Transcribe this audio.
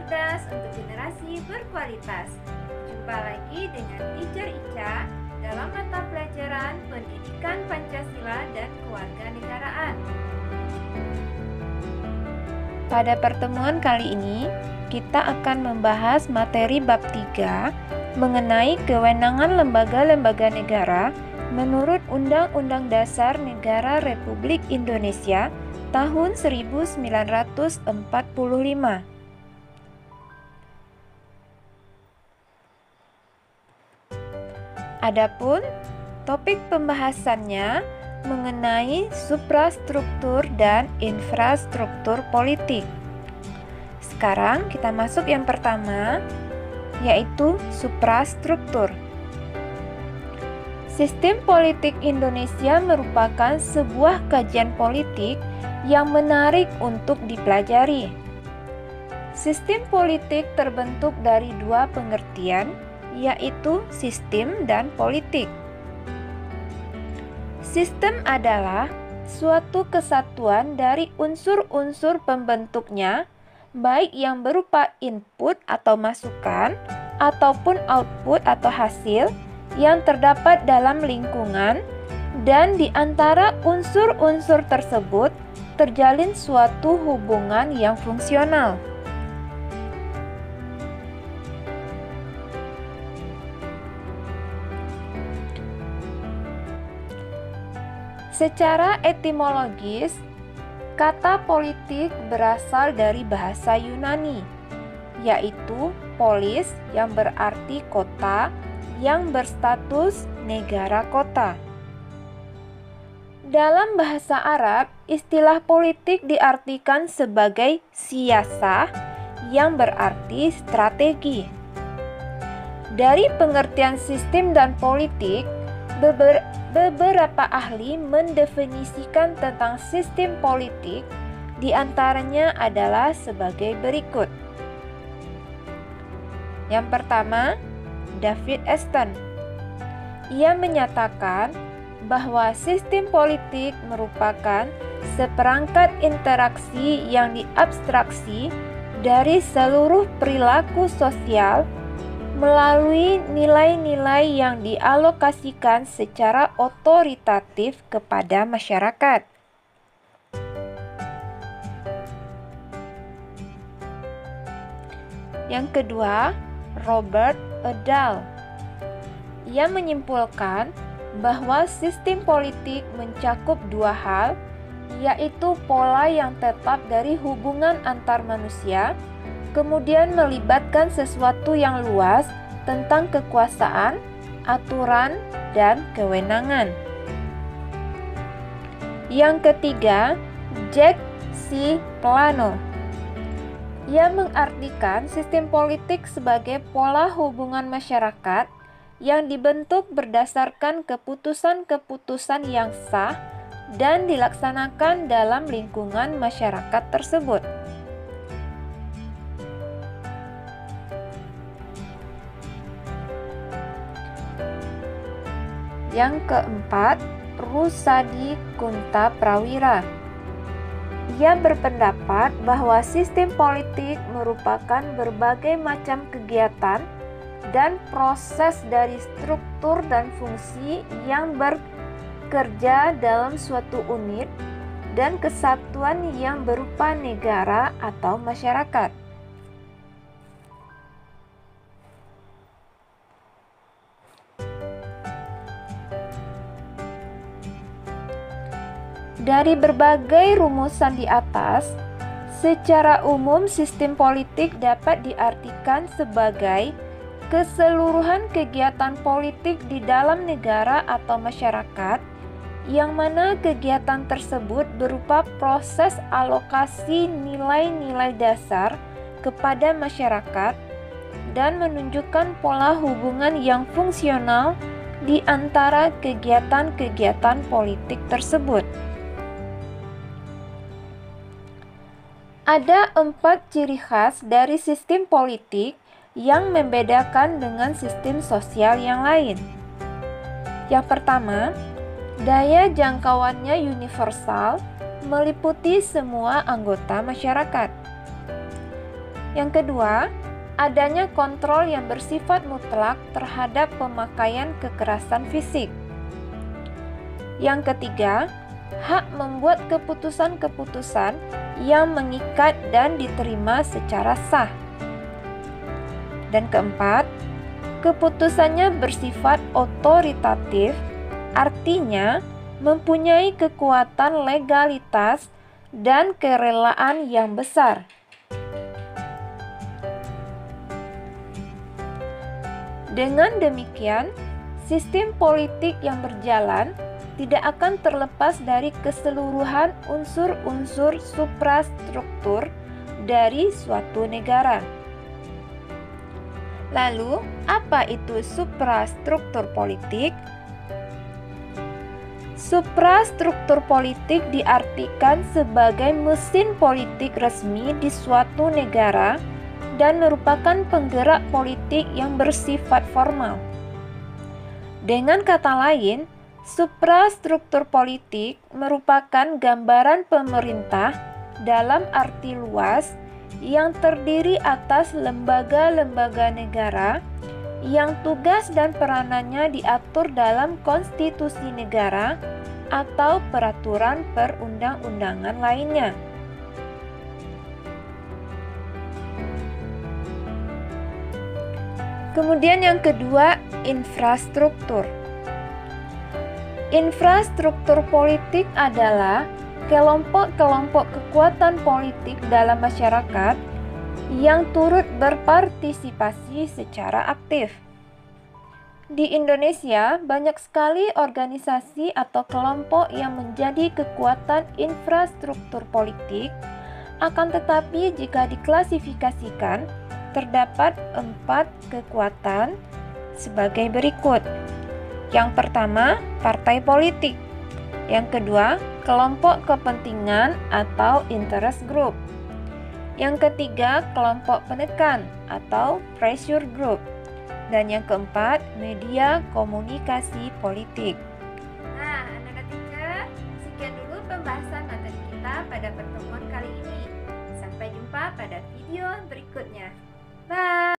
cerdas untuk generasi berkualitas. Jumpa lagi dengan Teacher Ica dalam mata pelajaran Pendidikan Pancasila dan Kewarganegaraan. Pada pertemuan kali ini, kita akan membahas materi bab 3 mengenai kewenangan lembaga-lembaga negara menurut Undang-Undang Dasar Negara Republik Indonesia tahun 1945. Adapun topik pembahasannya mengenai suprastruktur dan infrastruktur politik. Sekarang kita masuk yang pertama, yaitu suprastruktur. Sistem politik Indonesia merupakan sebuah kajian politik yang menarik untuk dipelajari. Sistem politik terbentuk dari dua pengertian, yaitu sistem dan politik. Sistem adalah suatu kesatuan dari unsur-unsur pembentuknya, baik yang berupa input atau masukan, ataupun output atau hasil yang terdapat dalam lingkungan, dan di antara unsur-unsur tersebut terjalin suatu hubungan yang fungsional. Secara etimologis, kata politik berasal dari bahasa Yunani, yaitu polis yang berarti kota yang berstatus negara kota. Dalam bahasa Arab, istilah politik diartikan sebagai siyasah yang berarti strategi. Dari pengertian sistem dan politik, beberapa ahli mendefinisikan tentang sistem politik, di antaranya adalah sebagai berikut. Yang pertama, David Easton. Ia menyatakan bahwa sistem politik merupakan seperangkat interaksi yang diabstraksi dari seluruh perilaku sosial melalui nilai-nilai yang dialokasikan secara otoritatif kepada masyarakat. Yang kedua, Robert Dahl. Ia menyimpulkan bahwa sistem politik mencakup dua hal, yaitu pola yang tetap dari hubungan antar manusia, kemudian melibatkan sesuatu yang luas tentang kekuasaan, aturan, dan kewenangan. Yang ketiga, Jack C. Plano. Ia mengartikan sistem politik sebagai pola hubungan masyarakat yang dibentuk berdasarkan keputusan-keputusan yang sah dan dilaksanakan dalam lingkungan masyarakat tersebut. Yang keempat, Rusadi Kuntaprawira. Ia berpendapat bahwa sistem politik merupakan berbagai macam kegiatan dan proses dari struktur dan fungsi yang bekerja dalam suatu unit dan kesatuan yang berupa negara atau masyarakat. Dari berbagai rumusan di atas, secara umum sistem politik dapat diartikan sebagai keseluruhan kegiatan politik di dalam negara atau masyarakat, yang mana kegiatan tersebut berupa proses alokasi nilai-nilai dasar kepada masyarakat dan menunjukkan pola hubungan yang fungsional di antara kegiatan-kegiatan politik tersebut. Ada 4 ciri khas dari sistem politik yang membedakan dengan sistem sosial yang lain. Yang pertama, daya jangkauannya universal, meliputi semua anggota masyarakat. Yang kedua, adanya kontrol yang bersifat mutlak terhadap pemakaian kekerasan fisik. Yang ketiga, hak membuat keputusan-keputusan yang mengikat dan diterima secara sah. Dan keempat, keputusannya bersifat otoritatif, artinya mempunyai kekuatan legalitas dan kerelaan yang besar. Dengan demikian, sistem politik yang berjalan tidak akan terlepas dari keseluruhan unsur-unsur suprastruktur dari suatu negara. Lalu, apa itu suprastruktur politik? Suprastruktur politik diartikan sebagai mesin politik resmi di suatu negara dan merupakan penggerak politik yang bersifat formal. Dengan kata lain, suprastruktur politik merupakan gambaran pemerintah dalam arti luas yang terdiri atas lembaga-lembaga negara yang tugas dan peranannya diatur dalam konstitusi negara atau peraturan perundang-undangan lainnya. Kemudian yang kedua, infrastruktur. Infrastruktur politik adalah kelompok-kelompok kekuatan politik dalam masyarakat yang turut berpartisipasi secara aktif. Di Indonesia, banyak sekali organisasi atau kelompok yang menjadi kekuatan infrastruktur politik, akan tetapi jika diklasifikasikan, terdapat 4 kekuatan sebagai berikut. Yang pertama, partai politik. Yang kedua, kelompok kepentingan atau interest group. Yang ketiga, kelompok penekan atau pressure group. Dan yang keempat, media komunikasi politik. Nah, anak-anak teacher, sekian dulu pembahasan materi kita pada pertemuan kali ini. Sampai jumpa pada video berikutnya. Bye!